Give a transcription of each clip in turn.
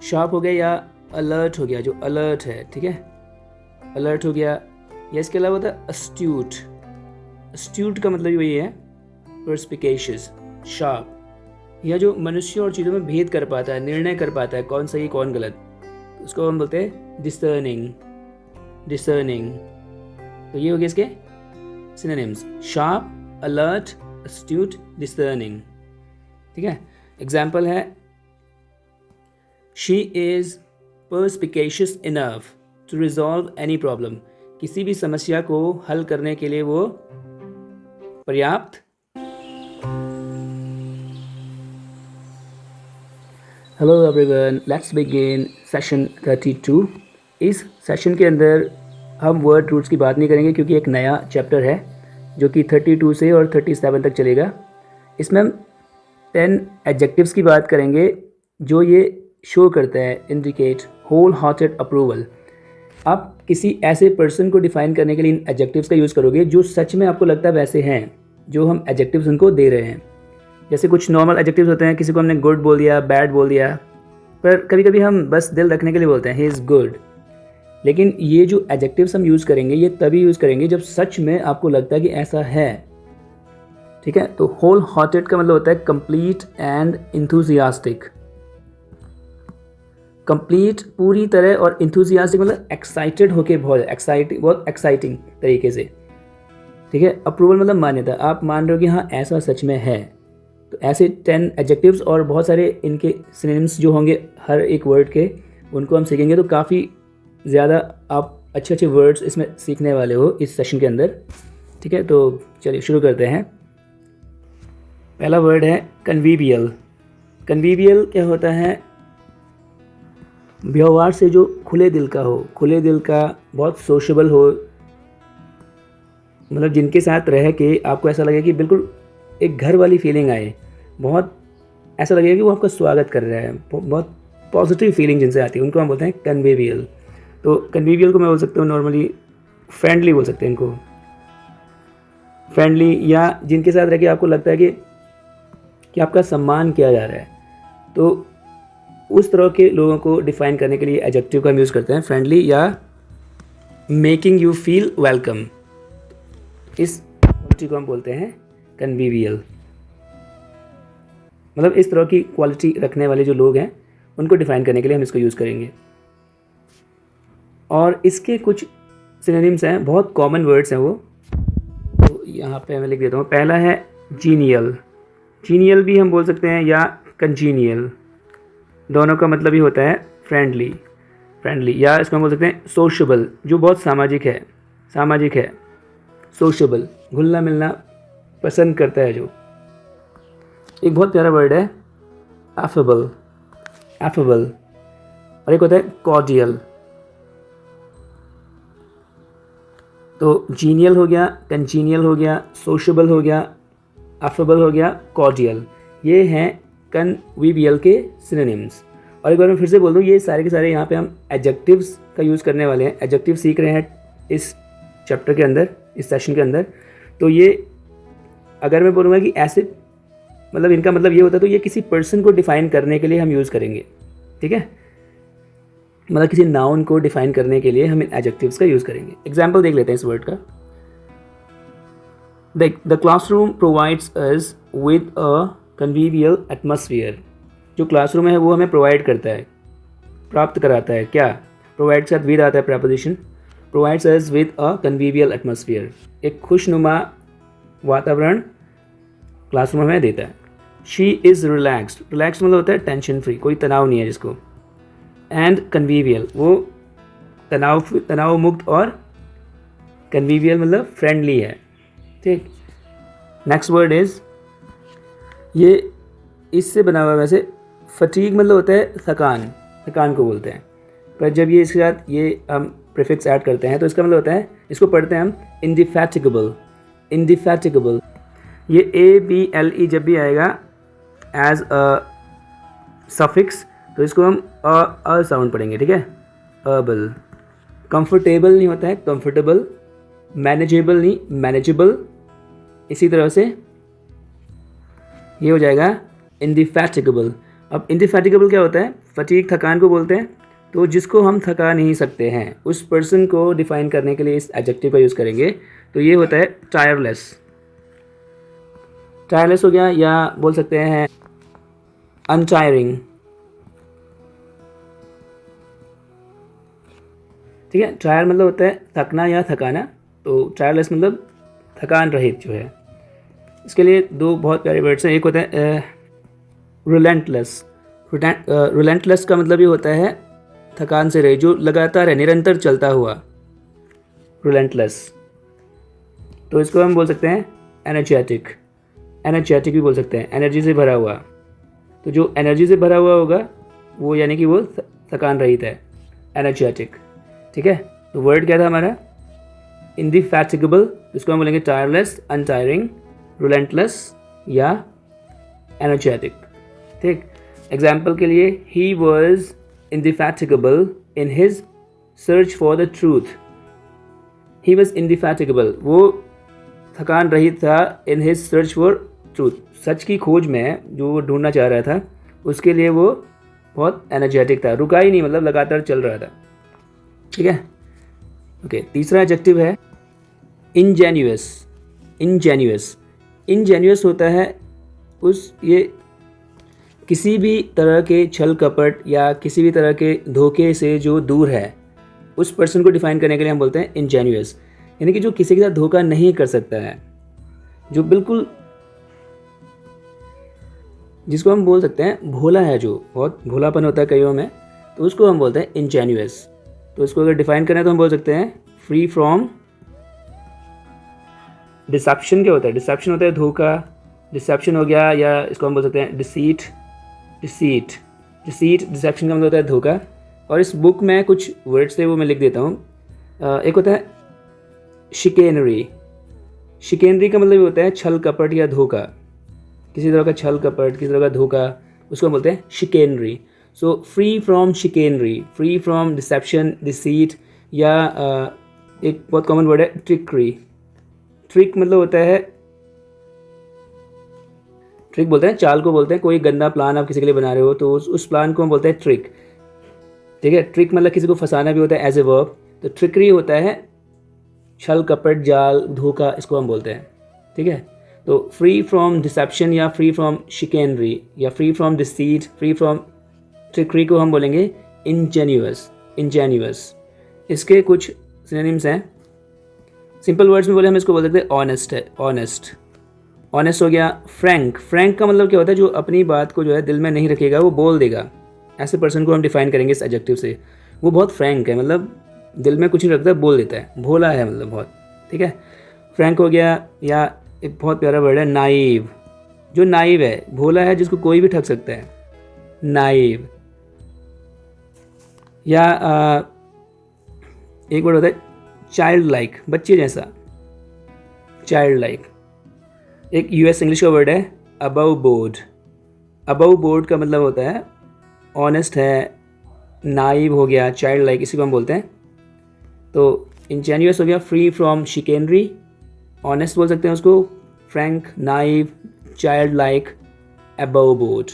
Sharp हो गया या अलर्ट हो गया, जो अलर्ट है, ठीक है, अलर्ट हो गया। या इसके अलावा होता है अस्ट्यूट। अस्ट्यूट का मतलब वही है परस्पिकेशियस, शार्प, या जो मनुष्य और चीज़ों में भेद कर पाता है, निर्णय कर पाता है कौन सही कौन गलत, उसको हम बोलते हैं डिसर्निंग। डिसर्निंग, तो ये हो गया इसके synonyms, sharp, alert, astute, discerning, ठीक है। एग्जाम्पल है she is perspicacious enough to resolve any problem। किसी भी समस्या को हल करने के लिए वो पर्याप्त। Hello everyone, let's begin session 32। इस सेशन के अंदर हम वर्ड रूट्स की बात नहीं करेंगे क्योंकि एक नया चैप्टर है जो कि 32 से और 37 तक चलेगा। इसमें हम 10 एडजेक्टिव्स की बात करेंगे जो ये शो करता है, इंडिकेट होल हार्टेड अप्रूवल। आप किसी ऐसे पर्सन को डिफाइन करने के लिए इन एडजेक्टिव्स का यूज़ करोगे जो सच में आपको लगता है वैसे हैं जो हम एडजेक्टिव्स उनको दे रहे हैं। जैसे कुछ नॉर्मल एडजेक्टिव्स होते हैं, किसी को हमने गुड बोल दिया, बैड बोल दिया, पर कभी कभी हम बस दिल रखने के लिए बोलते हैं ही इज़ गुड। लेकिन ये जो एडजेक्टिव्स हम यूज़ करेंगे ये तभी यूज़ करेंगे जब सच में आपको लगता है कि ऐसा है, ठीक है। तो होल हार्टेड का मतलब होता है कंप्लीट एंड इंथुजियास्टिक। कंप्लीट, पूरी तरह, और इंथुजियास्टिक मतलब एक्साइटेड होके, बहुत एक्साइटिंग तरीके से, ठीक है। अप्रूवल मतलब मान्यता, आप मान रहे हो कि हाँ ऐसा सच में है। तो ऐसे 10 एडजेक्टिव्स और बहुत सारे इनके सिनोनिम्स जो होंगे हर एक वर्ड के, उनको हम सीखेंगे। तो काफ़ी ज़्यादा आप अच्छे अच्छे वर्ड्स इसमें सीखने वाले हो इस सेशन के अंदर, ठीक है। तो चलिए शुरू करते हैं। पहला वर्ड है कन्वीवियल। कन्वीवियल क्या होता है? व्यवहार से जो खुले दिल का हो, खुले दिल का, बहुत सोशेबल हो, मतलब जिनके साथ रह के आपको ऐसा लगे कि बिल्कुल एक घर वाली फीलिंग आए, बहुत ऐसा लगेगा कि वो आपका स्वागत कर रहा है, बहुत पॉजिटिव फीलिंग जिनसे आती है, उनको हम बोलते हैं कन्वीवियल। तो कन्वीवियल को मैं बोल सकता हूँ नॉर्मली फ्रेंडली बोल सकते हैं इनको, फ्रेंडली, या जिनके साथ रह के आपको लगता है कि आपका सम्मान किया जा रहा है। तो उस तरह के लोगों को डिफाइन करने के लिए एडजेक्टिव का हम यूज़ करते हैं फ्रेंडली या मेकिंग यू फील वेलकम। इस क्वालिटी को हम बोलते हैं कन्वीवियल। मतलब इस तरह की क्वालिटी रखने वाले जो लोग हैं उनको डिफाइन करने के लिए हम इसको यूज़ करेंगे। और इसके कुछ सिनोनिम्स हैं, बहुत कॉमन वर्ड्स हैं वो, तो यहाँ पे मैं लिख देता हूँ। पहला है जीनियल। जीनियल भी हम बोल सकते हैं या कंजीनियल, दोनों का मतलब ही होता है फ्रेंडली, फ्रेंडली, या इसको हम बोल सकते हैं सोशेबल, जो बहुत सामाजिक है, सामाजिक है, सोशेबल, घुलना मिलना पसंद करता है जो। एक बहुत प्यारा वर्ड है एफेबल, एफेबल, और एक होता है कॉर्डियल। तो जीनियल हो गया, कंजीनियल हो गया, सोशेबल हो गया, एफेबल हो गया, कॉर्डियल, ये हैं कन्वीवियल के सिनोनिम्स। और एक बार मैं फिर से बोल दूँ, ये सारे के सारे यहाँ पे हम एडजेक्टिव्स का यूज़ करने वाले हैं, एडजेक्टिव सीख रहे हैं इस चैप्टर के अंदर, इस सेशन के अंदर। तो ये अगर मैं बोलूँगा कि ऐसे, मतलब इनका मतलब ये होता है, तो ये किसी पर्सन को डिफाइन करने के लिए हम यूज़ करेंगे, ठीक है। मतलब किसी नाउन को डिफाइन करने के लिए हम इन एडजेक्टिव्स का यूज़ करेंगे। एग्जाम्पल देख लेते हैं इस वर्ड का। The classroom provides us with a convivial atmosphere. जो क्लासरूम है वो हमें प्रोवाइड करता है, प्राप्त कराता है, क्या? प्रोवाइड के साथ विद आता है preposition, provides us with a convivial atmosphere, एक खुशनुमा वातावरण क्लासरूम हमें देता है। शी इज़ रिलैक्स्ड, रिलैक्स मतलब होता है टेंशन फ्री, कोई तनाव नहीं है जिसको, एंड कन्वीवियल, वो तनाव मुक्त, और कन्वीवियल मतलब फ्रेंडली है, ठीक। नेक्स्ट वर्ड इज़, ये इससे बना हुआ, वैसे फटीग मतलब होता है थकान, थकान को बोलते हैं, पर जब ये इसके साथ ये हम प्रीफिक्स ऐड करते हैं तो इसका मतलब होता है, इसको पढ़ते हैं हम इंडिफैटिगेबल, इंडिफैटिगेबल। ये ABLE जब भी आएगा एज अ सफिक्स तो इसको हम अ साउंड पढ़ेंगे, ठीक है, अबल। कंफर्टेबल नहीं होता है कंफर्टेबल, मैनेजेबल नहीं मैनेजेबल, इसी तरह से ये हो जाएगा इंडिफैटिगेबल। अब इंडिफैटिगेबल क्या होता है? फटीग थकान को बोलते हैं। तो जिसको हम थका नहीं सकते हैं उस पर्सन को डिफाइन करने के लिए इस एडजेक्टिव का यूज़ करेंगे। तो ये होता है टायरलेस। टायरलेस हो गया, या बोल सकते हैं अनटायरिंग। ठीक है, टायर मतलब होता है थकना या थकाना, तो टायरलेस मतलब थकान रहित जो है। इसके लिए दो बहुत प्यारे वर्ड्स हैं। एक होता है रिलेंटलेस। रिलेंटलेस का मतलब ये होता है थकान से रहित, जो लगातार है, निरंतर चलता हुआ, रिलेंटलेस। तो इसको हम बोल सकते हैं एनर्जेटिक। एनर्जेटिक भी बोल सकते हैं, एनर्जी से भरा हुआ। तो जो एनर्जी से भरा हुआ होगा वो यानी कि वो थकान रहित है, एनर्जेटिक। ठीक है, तो वर्ड क्या था हमारा? इंडिफैटिगेबल, इसको हम बोलेंगे टायरलेस, अनटायरिंग, रिलेंटलेस या एनर्जेटिक। ठीक, एग्जाम्पल के लिए, he was indefatigable in his search for the truth. He was indefatigable, वो थकान रहित था, in his search for truth, सच की खोज में जो वो ढूंढना चाह रहा था उसके लिए वो बहुत एनर्जेटिक था, रुका ही नहीं, मतलब लगातार चल रहा था। ठीक है, ओके। तीसरा एडजेक्टिव है इंजेन्युअस। इंजेन्युअस, इंजेन्युअस होता है ये किसी भी तरह के छल कपट या किसी भी तरह के धोखे से जो दूर है, उस पर्सन को डिफाइन करने के लिए हम बोलते हैं इंजेन्युअस। यानी कि जो किसी के साथ धोखा नहीं कर सकता है, जो बिल्कुल, जिसको हम बोल सकते हैं भोला है, जो बहुत भोलापन होता है कईयों में, तो उसको हम बोलते हैं इंजेन्युअस। तो इसको अगर डिफाइन करें तो हम बोल सकते हैं फ्री फ्रॉम डिसेप्शन। क्या होता है? डिसेप्शन होता है धोखा, डिसेप्शन हो गया, या इसको हम बोल सकते हैं डिसीट। डिसीट, डिसेप्शन का मतलब होता है धोखा। और इस बुक में कुछ वर्ड्स थे वो मैं लिख देता हूँ। एक होता है शिकेनरी। शिकेनरी का मतलब ये होता है छल कपट या धोखा, किसी तरह का छल कपट, किसी तरह का धोखा, उसको हम बोलते हैं chicanery. So free from chicanery, free from deception, deceit, या एक बहुत कॉमन वर्ड है ट्रिकरी। ट्रिक मतलब होता है, ट्रिक बोलते हैं चाल को बोलते हैं, कोई गंदा प्लान आप किसी के लिए बना रहे हो तो उस प्लान को हम बोलते हैं ट्रिक। ठीक है, ट्रिक मतलब किसी को फंसाना भी होता है एज ए वर्ब। तो ट्रिकरी होता है छल कपट, जाल, धोखा, इसको हम बोलते हैं। ठीक है, तो फ्री फ्रॉम डिसेप्शन या फ्री फ्रॉम शिकेनरी या free from deceit, free from trickery को हम बोलेंगे इंजेन्युअस। इंजेन्युअस। इसके कुछ सिनोनिम्स हैं। सिंपल वर्ड्स में बोले हम इसको बोल सकते हैं ऑनेस्ट है, ऑनेस्ट। ऑनेस्ट हो गया। फ्रैंक, फ्रैंक का मतलब क्या होता है? जो अपनी बात को जो है दिल में नहीं रखेगा, वो बोल देगा, ऐसे पर्सन को हम डिफाइन करेंगे इस एडजेक्टिव से। वो बहुत फ्रैंक है, मतलब दिल में कुछ नहीं रखता, बोल देता है, भोला है मतलब बहुत। ठीक है, फ्रैंक हो गया। या एक बहुत प्यारा वर्ड है नाइव। जो नाइव है, भोला है, जिसको कोई भी ठग सकता है, नाइव। या एक वर्ड होता है चाइल्ड लाइक, बच्चे जैसा, चाइल्ड लाइक। एक यूएस इंग्लिश का वर्ड है अबव बोर्ड। अबव बोर्ड का मतलब होता है ऑनेस्ट है, नाइव हो गया, चाइल्ड लाइक, इसी को हम बोलते हैं। तो इंजेन्युअस हो गया, फ्री फ्रॉम शिकेनरी, ऑनेस्ट बोल सकते हैं उसको, frank, naive, childlike, above board.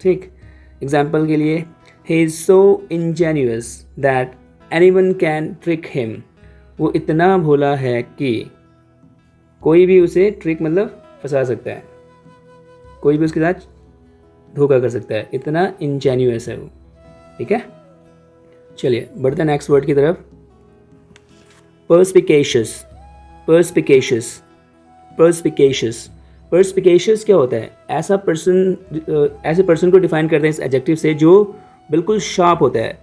ठीक, एग्जाम्पल के लिए, he is so ingenuous that anyone can trick him. वो इतना भोला है कि कोई भी उसे ट्रिक मतलब फंसा सकता है, कोई भी उसके साथ धोखा कर सकता है, इतना इंजेन्युअस है वो। ठीक है, चलिए बढ़ते हैं नेक्स्ट वर्ड की तरफ। पर्सपिकेशियस। पर्सपिकेशियस, पर्सपिकेशियस, पर्सपिकेशियस क्या होता है? ऐसा पर्सन, ऐसे पर्सन को डिफाइन करते हैं इस एडजेक्टिव से जो बिल्कुल शार्प होता है।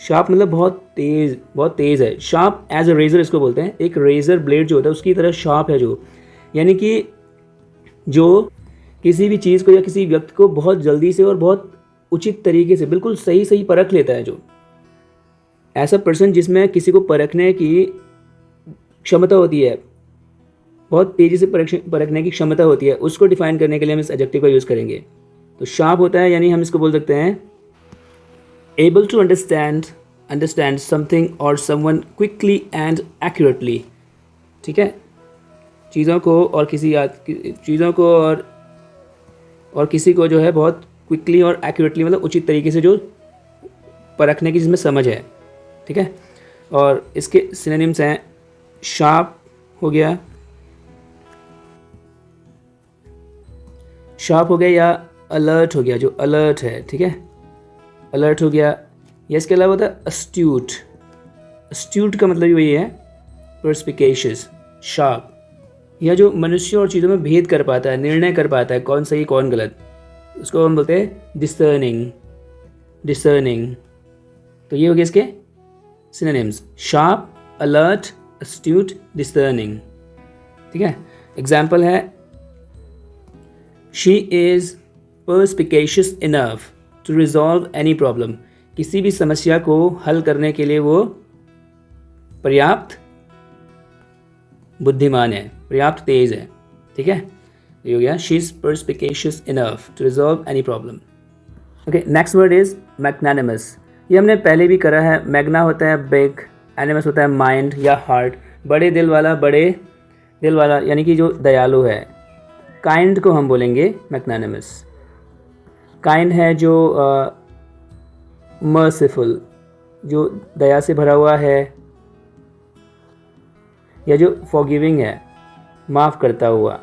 शार्प मतलब बहुत तेज़, बहुत तेज़ है। शार्प एज अ रेजर इसको बोलते हैं। एक रेजर ब्लेड जो होता है उसकी तरह शार्प है जो, यानी कि जो किसी भी चीज़ को या किसी व्यक्ति को बहुत जल्दी से और बहुत उचित तरीके से बिल्कुल सही सही परख लेता है। जो ऐसा पर्सन जिसमें किसी को परखने की क्षमता होती है, बहुत तेज़ी से परखने की क्षमता होती है, उसको डिफाइन करने के लिए हम इस एडजेक्टिव का यूज़ करेंगे। तो शार्प होता है, यानी हम इसको बोल सकते हैं able to understand something or someone quickly and accurately। ठीक है, चीज़ों को और किसी और किसी को जो है बहुत क्विकली और एक्यूरेटली, मतलब उचित तरीके से जो परखने की जिसमें समझ है, ठीक है। और इसके सिनोनिम्स हैं शार्प हो गया, शार्प हो गया, या अलर्ट हो गया, जो अलर्ट है, ठीक है, अलर्ट हो गया। या इसके अलावा होता है अस्ट्यूट। अस्ट्यूट का मतलब वही है परस्पिकेशियस, शार्प, या जो मनुष्य और चीज़ों में भेद कर पाता है, निर्णय कर पाता है कौन सही कौन गलत, उसको हम बोलते हैं डिसर्निंग। डिसर्निंग। तो ये हो गया इसके synonyms, sharp, alert, astute, discerning, ठीक है। एग्जाम्पल है she is perspicacious enough to resolve any problem. किसी भी समस्या को हल करने के लिए वो पर्याप्त बुद्धिमान है, पर्याप्त तेज है, ठीक है। ये हो गया she is perspicacious enough to resolve any problem. Okay, next word is magnanimous. ये हमने पहले भी करा है। मैग्ना होता है बिग, एनिमस होता है माइंड या हार्ट, बड़े दिल वाला, बड़े दिल वाला यानी कि जो दयालु है। काइंड को हम बोलेंगे मैग्नानिमस। काइंड है जो मर्सिफुल, जो दया से भरा हुआ है, या जो फॉरगिविंग है, माफ़ करता हुआ।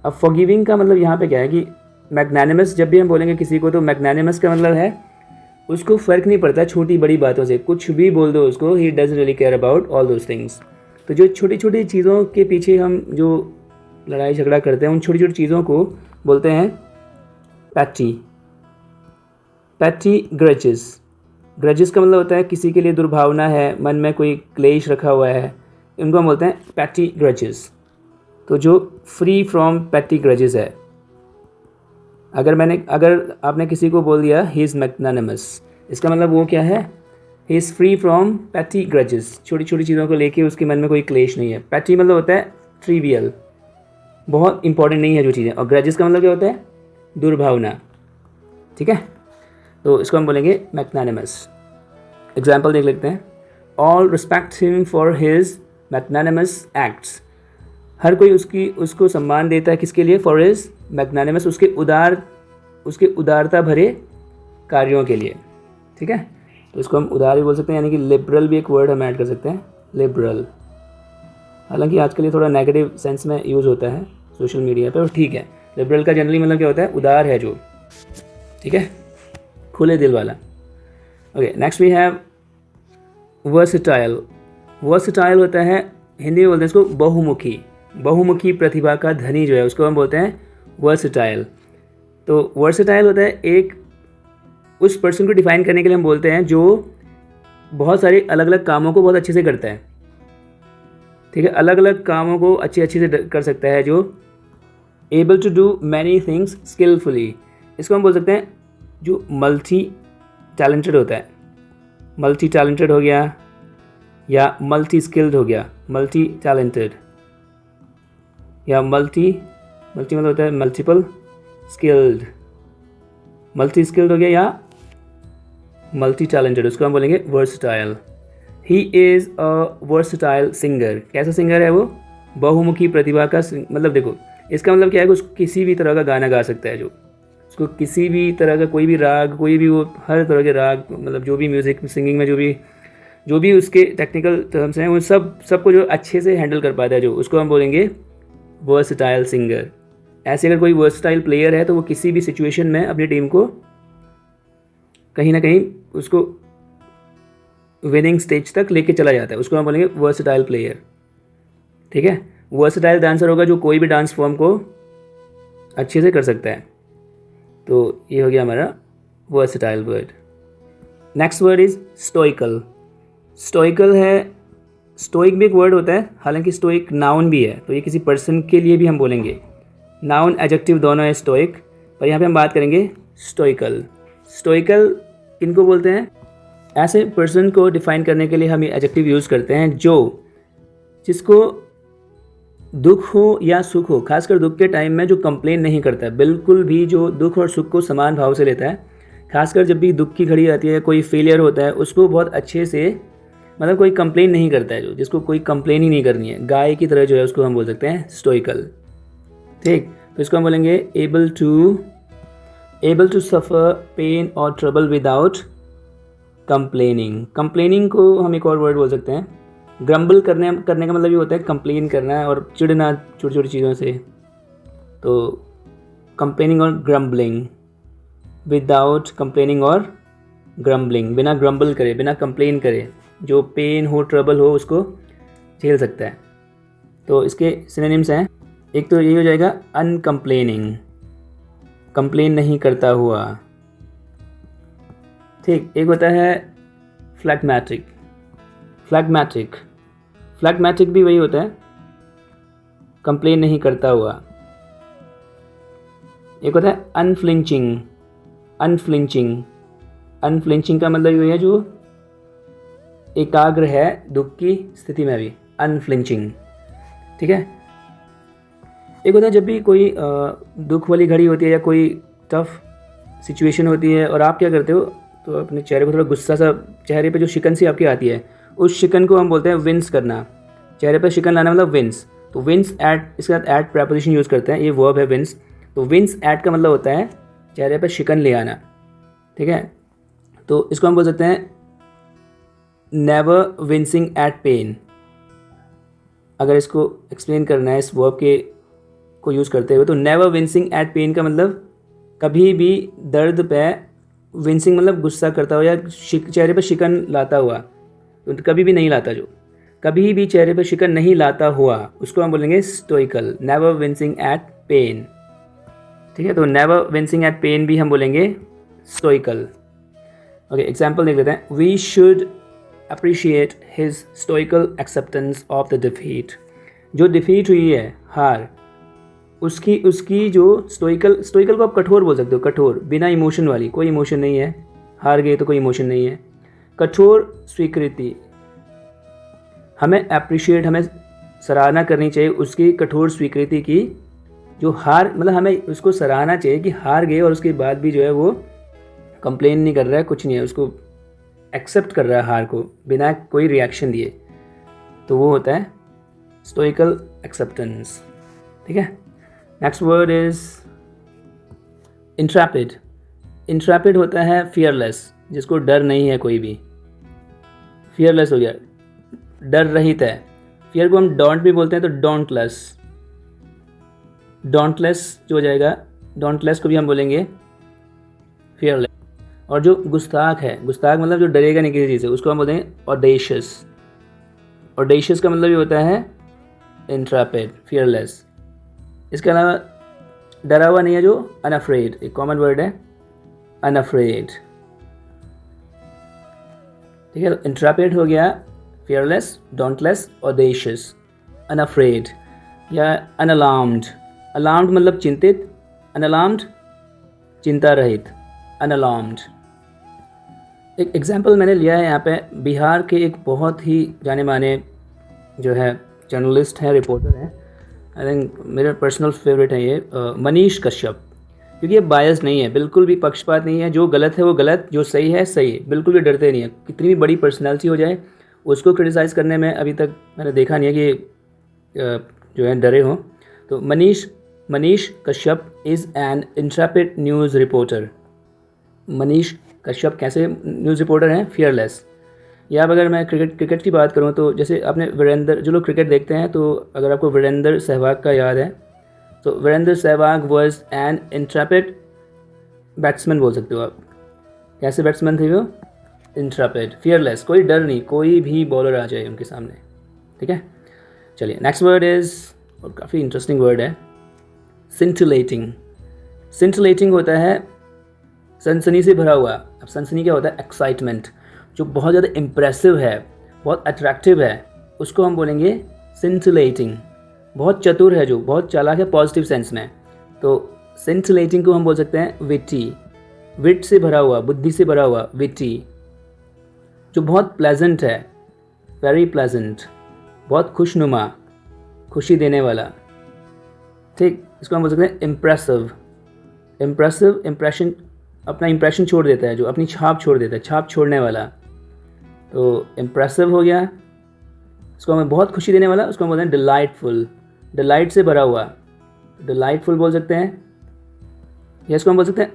अब फॉरगिविंग का मतलब यहाँ पे क्या है कि मैग्नानिमस जब भी हम बोलेंगे किसी को, तो मैग्नानिमस का मतलब है उसको फ़र्क नहीं पड़ता छोटी बड़ी बातों से, कुछ भी बोल दो उसको, he doesn't really care about all those things. तो जो छोटी छोटी चीज़ों के पीछे हम जो लड़ाई झगड़ा करते हैं, उन छोटी छोटी चीज़ों को बोलते हैं पैटी। Patty grudges. ग्रजेस का मतलब होता है किसी के लिए दुर्भावना है, मन में कोई क्लेश रखा हुआ है, इनको हम बोलते हैं पैटी ग्रजेस। तो जो फ्री फ्रॉम पैटी ग्रजेस है, अगर आपने किसी को बोल दिया ही इज़ मैग्नानिमस, इसका मतलब वो क्या है, he is free from petty grudges. छोटी छोटी चीज़ों को लेके उसके मन में कोई क्लेश नहीं है। पैटी मतलब होता है ट्रिवियल, बहुत इंपॉर्टेंट नहीं है जो चीज़ें, और ग्रजेस का मतलब क्या होता है, दुर्भावना, ठीक है। तो इसको हम बोलेंगे मैग्नानिमस। एग्जाम्पल देख लेते हैं। All respect him for his magnanimous acts. हर कोई उसको सम्मान देता है, किसके लिए, फॉर हिज मैग्नानिमस, उसके उदारता भरे कार्यों के लिए, ठीक है। तो इसको हम उदार भी बोल सकते हैं, यानी कि लिबरल भी एक वर्ड हम ऐड कर सकते हैं, लिबरल। हालांकि आजकल ये थोड़ा नेगेटिव सेंस में यूज़ होता है सोशल मीडिया पर, ठीक है। लिबरल का जनरली मतलब क्या होता है, उदार है जो, ठीक है, खुले दिल वाला। Okay, next we have versatile. Versatile होता है, हिंदी में बोलते हैं इसको बहुमुखी। बहुमुखी प्रतिभा का धनी जो है उसको हम बोलते हैं वर्सेटाइल। तो वर्सेटाइल होता है एक उस पर्सन को डिफाइन करने के लिए हम बोलते हैं जो बहुत सारे अलग अलग कामों को बहुत अच्छे से करता है, ठीक है, अलग अलग कामों को अच्छे से कर सकता है, जो able to do many things skilfully. इसको हम बोल सकते हैं जो मल्टी टैलेंटेड होता है। मल्टी टैलेंटेड हो गया या मल्टी स्किल्ड हो गया, मल्टी टैलेंटेड, या मल्टी मतलब होता है मल्टीपल स्किल्ड, मल्टी स्किल्ड हो गया या मल्टी टैलेंटेड, उसको हम बोलेंगे versatile. He is a versatile singer. कैसा सिंगर है वो, बहुमुखी प्रतिभा का मतलब देखो इसका मतलब क्या है कि उसको किसी भी तरह का गाना गा सकता है, जो उसको किसी भी तरह का कोई भी राग, कोई भी वो हर तरह के राग, मतलब जो भी म्यूज़िक सिंगिंग में जो भी उसके टेक्निकल टर्म्स हैं, वो सबको जो अच्छे से हैंडल कर पाता है, जो उसको हम बोलेंगे वर्सटाइल सिंगर। ऐसे अगर कोई वर्सटाइल प्लेयर है तो वो किसी भी सिचुएशन में अपनी टीम को कहीं ना कहीं उसको विनिंग स्टेज तक लेके चला जाता है, उसको हम बोलेंगे वर्सटाइल प्लेयर, ठीक है। वर्सटाइल डांसर होगा जो कोई भी डांस फॉर्म को अच्छे से कर सकता है। तो ये हो गया हमारा versatile word. Next word is stoical. Stoical है, स्टोइक भी एक वर्ड होता है, हालांकि स्टोइक नाउन भी है, तो ये किसी पर्सन के लिए भी हम बोलेंगे। नाउन एडजेक्टिव दोनों है स्टोइक, पर यहाँ पे हम बात करेंगे स्टोइकल। स्टोइकल किनको बोलते हैं, ऐसे पर्सन को डिफाइन करने के लिए हम ये एडजेक्टिव यूज़ करते हैं जिसको दुख हो या सुख हो, खासकर दुख के टाइम में जो कंप्लेन नहीं करता है, बिल्कुल भी जो दुख और सुख को समान भाव से लेता है। खासकर जब भी दुख की घड़ी आती है, कोई फेलियर होता है, उसको बहुत अच्छे से, मतलब कोई कंप्लेन नहीं करता है, जो जिसको कोई कंप्लेन ही नहीं करनी है, गाय की तरह जो है उसको हम बोल सकते हैं स्टोइकल, ठीक। तो इसको हम बोलेंगे able to able to suffer pain और ट्रबल विदाउट कंप्लेनिंग। कंप्लेनिंग को हम एक और वर्ड बोल सकते हैं। ग्रम्बल करने का मतलब ये होता है कंप्लेन करना है और चिढ़ना छोटी छोटी चीज़ों से। तो कंप्लेनिंग और ग्रम्बलिंग, विदाउट कंप्लेनिंग और ग्रम्बलिंग, बिना ग्रम्बल करे, बिना कंप्लेन करे, जो पेन हो ट्रबल हो उसको झेल सकता है। तो इसके सिनोनिम्स हैं, एक तो यही हो जाएगा अनकम्प्लेनिंग, कंप्लेन नहीं करता हुआ। ठीक, एक होता है फ्लैगमैटिक। फ्लैगमैटिक फ्लैगमैटिक भी वही होता है, कंप्लेन नहीं करता हुआ। एक होता है अनफ्लिंचिंग। अनफ्लिंचिंग अनफ्लिंचिंग का मतलब ये है जो एकाग्र है दुख की स्थिति में भी, अनफ्लिंचिंग। ठीक है। एक होता है जब भी कोई दुख वाली घड़ी होती है या कोई टफ सिचुएशन होती है और आप क्या करते हो, तो अपने चेहरे को थोड़ा गुस्सा सा, चेहरे पे जो शिकन सी आपकी आती है उस शिकन को हम बोलते हैं विंस करना। चेहरे पे शिकन लाना मतलब विंस। तो विंस एट, इसके साथ एट प्रेपोजिशन यूज़ करते हैं, ये वर्ब है विंस। तो विंस एट का मतलब होता है चेहरे पे शिकन ले आना। ठीक है। तो इसको हम बोल सकते हैं नेवर विंसिंग एट पेन। अगर इसको एक्सप्लेन करना है इस वर्ब के को यूज़ करते हुए, तो नेवर विंसिंग एट पेन का मतलब कभी भी दर्द पे, विंसिंग मतलब गुस्सा करता हुआ या चेहरे पे शिकन लाता हुआ, तो कभी भी नहीं लाता, जो कभी भी चेहरे पे शिकन नहीं लाता हुआ उसको हम बोलेंगे स्टोइकल, नेवर विंसिंग एट पेन। ठीक है। तो नेवर विंसिंग एट पेन भी हम बोलेंगे स्टोइकल। ओके, एग्जाम्पल देख लेते हैं। We should appreciate his stoical acceptance of the defeat. जो डिफीट हुई है, हार, उसकी जो स्टोइकल को आप कठोर बोल सकते हो, कठोर, बिना इमोशन वाली, कोई इमोशन नहीं है, हार गए तो कोई इमोशन नहीं है। कठोर स्वीकृति, हमें अप्रिशिएट, हमें सराहना करनी चाहिए उसकी कठोर स्वीकृति की। जो हार, मतलब हमें उसको सराहना चाहिए कि हार गए और उसके बाद भी जो है वो कंप्लेन नहीं कर रहा है, कुछ नहीं है, उसको एक्सेप्ट कर रहा है हार को बिना कोई रिएक्शन दिए, तो वो होता है स्टोइकल एक्सेप्टेंस। ठीक है। Next word is intrepid. Intrepid होता है फियरलेस, जिसको डर नहीं है कोई भी, फियरलेस हो गया, डर रहित है। फियर को हम डोंट भी बोलते हैं, तो डोंटलेस, डोंटलेस जो हो जाएगा, डोंटलेस को भी हम बोलेंगे फियरलेस। और जो गुस्ताख है, गुस्ताख मतलब जो डरेगा नहीं किसी चीज़ से, उसको हम बोलते हैं ऑडेशियस। ऑडेशियस का मतलब ये होता है इंट्रैपिड, फियरलेस। इसके अलावा डरा हुआ नहीं है जो अनअफ्रेड, एक कॉमन वर्ड है अनअफ्रेड। ठीक है। तो इंट्रैपिड हो गया, फियरलेस, डोंटलेस, ऑडेशियस, अनअफ्रेड या अनअलार्म्ड। अलार्म्ड मतलब चिंतित, अनअलार्म्ड चिंता रहित, अनअलार्म्ड। एक एग्जाम्पल मैंने लिया है यहाँ पे, बिहार के एक बहुत ही जाने माने जो है जर्नलिस्ट हैं, रिपोर्टर हैं, आई थिंक मेरा पर्सनल फेवरेट है ये, मनीष कश्यप। क्योंकि ये बायस नहीं है, बिल्कुल भी पक्षपात नहीं है, जो गलत है वो गलत, जो सही है सही, बिल्कुल भी डरते नहीं है। कितनी भी बड़ी पर्सनैलिटी हो जाए उसको क्रिटिसाइज़ करने में अभी तक मैंने देखा नहीं है कि जो है डरे हों। तो Manish Kashyap is an intrepid news reporter. Manish Kashyap कैसे न्यूज़ रिपोर्टर हैं? फियरलेस। या अगर मैं क्रिकेट की बात करूं, तो जैसे आपने वीरेंद्र, जो लोग क्रिकेट देखते हैं, तो अगर आपको वीरेंद्र सहवाग का याद है, तो Virender Sehwag was an intrepid batsman बोल सकते हो आप। कैसे बैट्समैन थे वो? इंट्रैपिड, फियरलेस, कोई डर नहीं, कोई भी बॉलर आ जाए उनके सामने। ठीक है। चलिए नेक्स्ट वर्ड इज़, और काफ़ी इंटरेस्टिंग वर्ड है, सिंटिलेटिंग। सिंटिलेटिंग होता है सनसनी से भरा हुआ। अब सनसनी क्या होता है? एक्साइटमेंट, जो बहुत ज़्यादा इम्प्रेसिव है, बहुत अट्रैक्टिव है, उसको हम बोलेंगे सिंटिलेटिंग। बहुत चतुर है, जो बहुत चालाक है पॉजिटिव सेंस में, तो सिंटिलेटिंग को हम बोल सकते हैं विटी, विट से भरा हुआ, बुद्धि से भरा हुआ, विटी। जो बहुत प्लेजेंट है, वेरी प्लेजेंट, बहुत खुशनुमा, खुशी देने वाला। ठीक, इसको हम बोल सकते हैं इम्प्रेसिव। इम्प्रेसिव, इम्प्रेशन, अपना इम्प्रेशन छोड़ देता है, जो अपनी छाप छोड़ देता है, छाप छोड़ने वाला, तो इम्प्रेसिव हो गया। इसको हमें बहुत खुशी देने वाला, उसको हम बोलते हैं डिलाइटफुल, डिलाइट से भरा हुआ, डिलाइटफुल बोल सकते हैं। या इसको हम बोल सकते हैं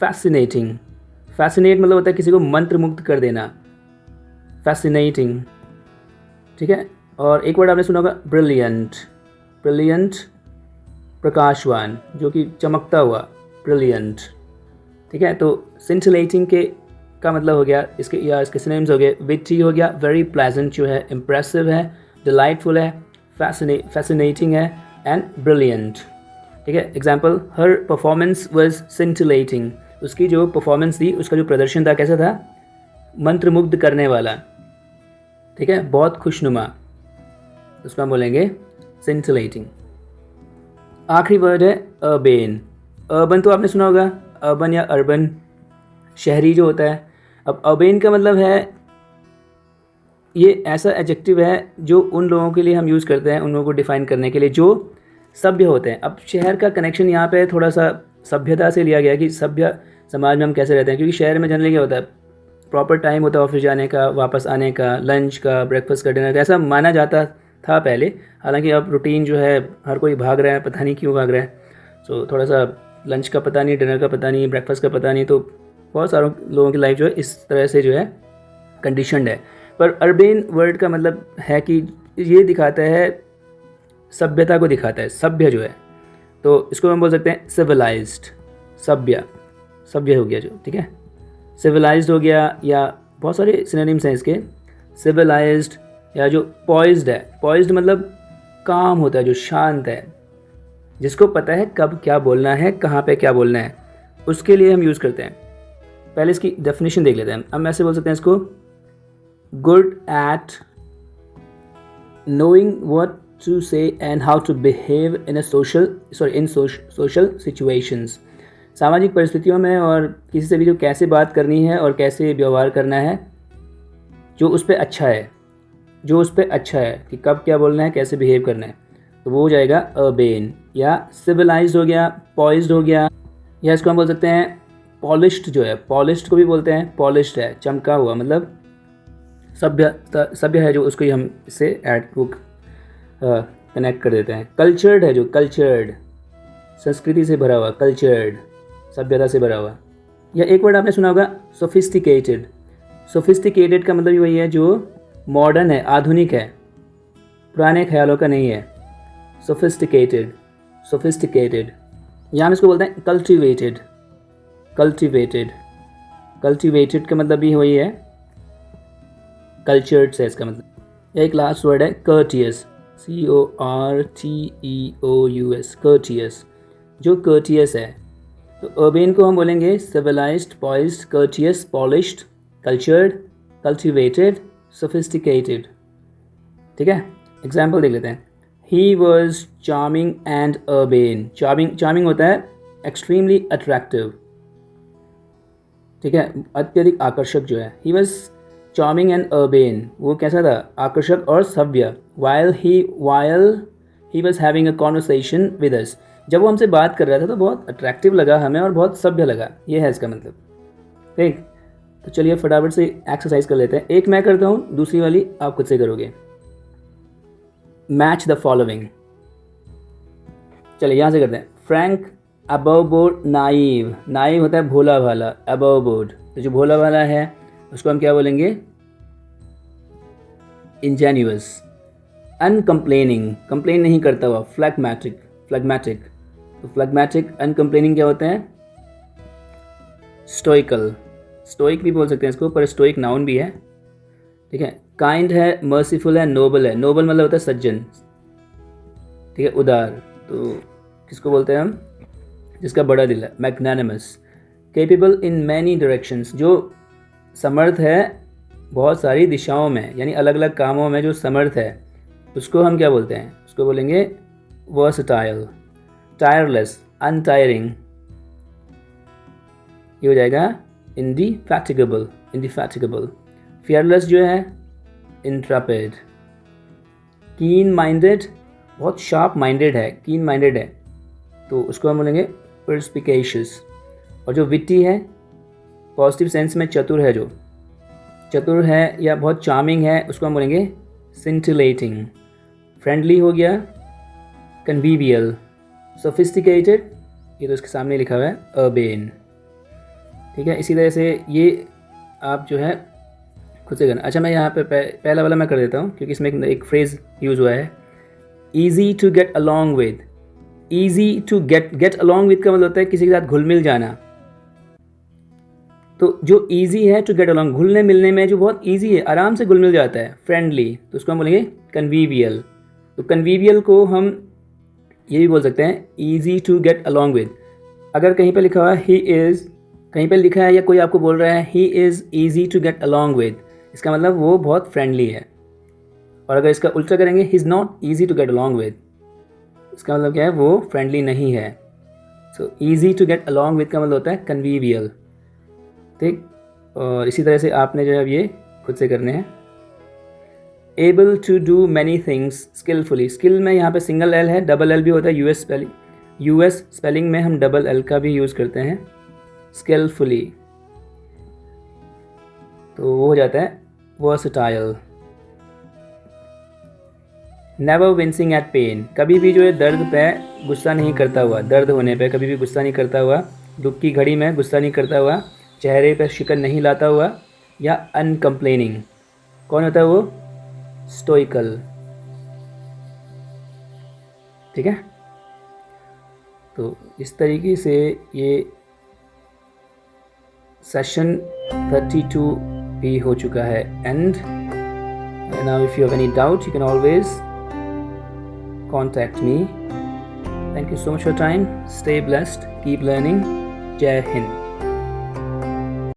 फैसिनेटिंग, फैसिनेट मतलब होता है किसी को मंत्रमुग्ध कर देना, फैसिनेटिंग, ठीक है। और एक वर्ड आपने सुना होगा ब्रिलियंट, ब्रिलियंट प्रकाशवान, जो कि चमकता हुआ, ब्रिलियंट, ठीक है। तो सिंटिलेटिंग के का मतलब हो गया इसके, या इसके सिनोनिम्स हो गए, विटी हो गया, वेरी प्लेजेंट जो है, इम्प्रेसिव है, डिलाइटफुल है, फैसिनेटिंग है, एंड ब्रिलियंट, ठीक है। Example, her performance was scintillating, उसकी जो परफॉर्मेंस थी, उसका जो प्रदर्शन था कैसा था, मंत्रमुग्ध करने वाला, ठीक है, बहुत खुशनुमा, उसको हम बोलेंगे सिंटिलेटिंग। आखिरी वर्ड है अर्बेन। अर्बन तो आपने सुना होगा, अर्बन या अर्बन, शहरी जो होता है। अब अर्बेन का मतलब है, ये ऐसा एडजेक्टिव है जो उन लोगों के लिए हम यूज़ करते हैं, उन लोगों को डिफ़ाइन करने के लिए जो सभ्य होते हैं। अब शहर का कनेक्शन यहाँ पे थोड़ा सा सभ्यता से लिया गया कि सभ्य समाज में हम कैसे रहते हैं, क्योंकि शहर में जनरली क्या होता है, प्रॉपर टाइम होता है ऑफिस जाने का, वापस आने का, लंच का, ब्रेकफास्ट का, डिनर का, ऐसा माना जाता था पहले। हालांकि अब रूटीन जो है, हर कोई भाग रहा है, पता नहीं क्यों भाग रहा है। सो थोड़ा सा लंच का पता नहीं, डिनर का पता नहीं, ब्रेकफास्ट का पता नहीं, तो बहुत सारे लोगों की लाइफ जो है इस तरह से जो है कंडीशनड है। पर अर्बेन वर्ड का मतलब है कि ये दिखाता है, सभ्यता को दिखाता है, सभ्य जो है, तो इसको हम बोल सकते हैं सिविलाइज्ड, सभ्य, सभ्य हो गया जो, ठीक है, सिविलाइज्ड हो गया, या बहुत सारे सिनोनिम्स हैं इसके, सिविलाइज्ड, या जो पॉइज्ड है, पॉइज्ड मतलब काम होता है, जो शांत है, जिसको पता है कब क्या बोलना है, कहाँ पे क्या बोलना है, उसके लिए हम यूज़ करते हैं। पहले इसकी डेफिनेशन देख लेते हैं। हम ऐसे बोल सकते हैं इसको, good at knowing what to say and how to behave in a social situations, सामाजिक परिस्थितियों में और किसी से भी जो कैसे बात करनी है और कैसे व्यवहार करना है, जो उस पर अच्छा है, जो उस पर अच्छा है कि कब क्या बोलना है, कैसे बिहेव करना है, तो वो हो जाएगा अर्बेन। या सिविलाइज्ड हो गया, पॉइज्ड हो गया, या इसको हम बोल सकते हैं पॉलिश्ड जो है, पॉलिश्ड को भी बोलते हैं, पॉलिश्ड है, चमका हुआ, मतलब सभ्य है जो, उसको ही हम इससे ऐड कनेक्ट कर देते हैं। कल्चर्ड है जो, कल्चर्ड, संस्कृति से भरा हुआ, कल्चर्ड, सभ्यता से भरा हुआ। या एक वर्ड आपने सुना होगा सोफिस्टिकेटेड, सोफिस्टिकेटेड का मतलब वही है जो मॉडर्न है, आधुनिक है, पुराने ख्यालों का नहीं है, सोफिस्टिकेटेड, सोफिस्टिकेटेड। या हम इसको बोलते हैं कल्टिवेटेड, कल्टिवेटेड, कल्टिवेटेड का मतलब भी वही है, कल्चर्ड से इसका मतलब। एक लास्ट वर्ड है कर्टियस, CORTEOUS, कर्टियस, जो कर्टियस है। तो अर्बेन को हम बोलेंगे civilised, poised, courteous, polished, cultured, cultivated, sophisticated, ठीक है। एग्जाम्पल देख लेते हैं। He was charming and urbane, charming, charming होता है एक्सट्रीमली अट्रैक्टिव, ठीक है, अत्यधिक आकर्षक जो है। ही वॉज चार्मिंग एंड अर्बेन, वो कैसा था, आकर्षक और सभ्य। While he was having a conversation with us, जब वो हमसे बात कर रहा था तो बहुत अट्रैक्टिव लगा हमें और बहुत सभ्य लगा, ये है इसका मतलब, ठीक। तो चलिए फटाफट से एक्सरसाइज कर लेते हैं। एक मैं करता हूँ, दूसरी वाली आप खुद से करोगे। मैच द फॉलोइंग, चलिए यहाँ से करते हैं। Frank above board naive, naive होता है भोला भाला, अबव बोर्ड, तो जो भोला भाला है उसको हम क्या बोलेंगे, इंजेन्युअस। अनकम्प्लेनिंग, कंप्लेन नहीं करता हुआ, फ्लैगमैटिक, फ्लैगमैटिक, तो फ्लैगमैटिक, अनकम्प्लेनिंग क्या होते हैं, स्टोइकल, स्टोइक भी बोल सकते हैं इसको, पर स्टोइक नाउन भी है, ठीक है। काइंड है, मर्सीफुल है, नोबल है, नोबल मतलब होता है सज्जन, ठीक है, उदार, तो किसको बोलते हैं हम, जिसका बड़ा दिल है, magnanimous. Capable in many directions, जो समर्थ है बहुत सारी दिशाओं में, यानी अलग अलग कामों में जो समर्थ है, उसको हम क्या बोलते हैं, उसको बोलेंगे वर्सटाइल। टायरलेस, अनटायरिंग, ये हो जाएगा इंडिफैटिगेबल, इंडिफैटिगेबल। फियरलेस जो है, इंट्रैपिड। कीन माइंडेड, बहुत शार्प माइंडेड है, कीन माइंडेड है, तो उसको हम बोलेंगे परस्पिकेशियस। और जो विट्टी है, पॉजिटिव सेंस में चतुर है, जो चतुर है या बहुत चार्मिंग है, उसको हम बोलेंगे सिंटिलेटिंग। फ्रेंडली हो गया, कन्वीवियल। सोफिस्टिकेटेड, ये तो इसके सामने लिखा हुआ है, अर्बेन। ठीक है, इसी तरह से ये आप जो है खुद से करना। अच्छा, मैं यहाँ पे पहला वाला मैं कर देता हूँ क्योंकि इसमें एक फ्रेज़ यूज़ हुआ है, easy to get along with. Easy to get along with का मतलब होता है किसी के साथ घुल मिल जाना। तो जो ईजी है टू गेट अलॉन्ग, घुलने मिलने में जो बहुत ईजी है, आराम से घुल मिल जाता है, फ्रेंडली, तो उसको हम बोलेंगे कन्वीवियल। तो कन्वीवियल को हम ये भी बोल सकते हैं easy to get along with. अगर कहीं पे लिखा हुआ है ही इज़, कहीं पे लिखा है या कोई आपको बोल रहा है he is easy to get along with, इसका मतलब वो बहुत फ्रेंडली है। और अगर इसका उल्टा करेंगे he is not easy to get along with, इसका मतलब क्या है, वो फ्रेंडली नहीं है। So easy to get along with का मतलब होता है कन्वीवियल। ठीक, और इसी तरह से आपने जो है ये खुद से करने हैं। Able to do many things skilfully. Skill में यहाँ पे सिंगल एल है, डबल एल भी होता है। यूएस स्पेलिंग में हम डबल एल का भी यूज़ करते हैं, स्किलफुली, तो वो हो जाता है वर्सटाइल। नेवर विंसिंग एट पेन, कभी भी जो है दर्द पे गुस्सा नहीं करता हुआ, दर्द होने पे कभी भी गुस्सा नहीं करता हुआ, दुख की घड़ी में गुस्सा नहीं करता हुआ, चेहरे पर शिकन नहीं लाता हुआ, या अनकम्प्लेनिंग। कौन होता है वो? स्टोइकल। ठीक है, तो इस तरीके से ये सेशन 32 भी हो चुका है and now if you have any doubt you can always contact me. Thank you so much for your time. Stay blessed. Keep learning. Jai Hind.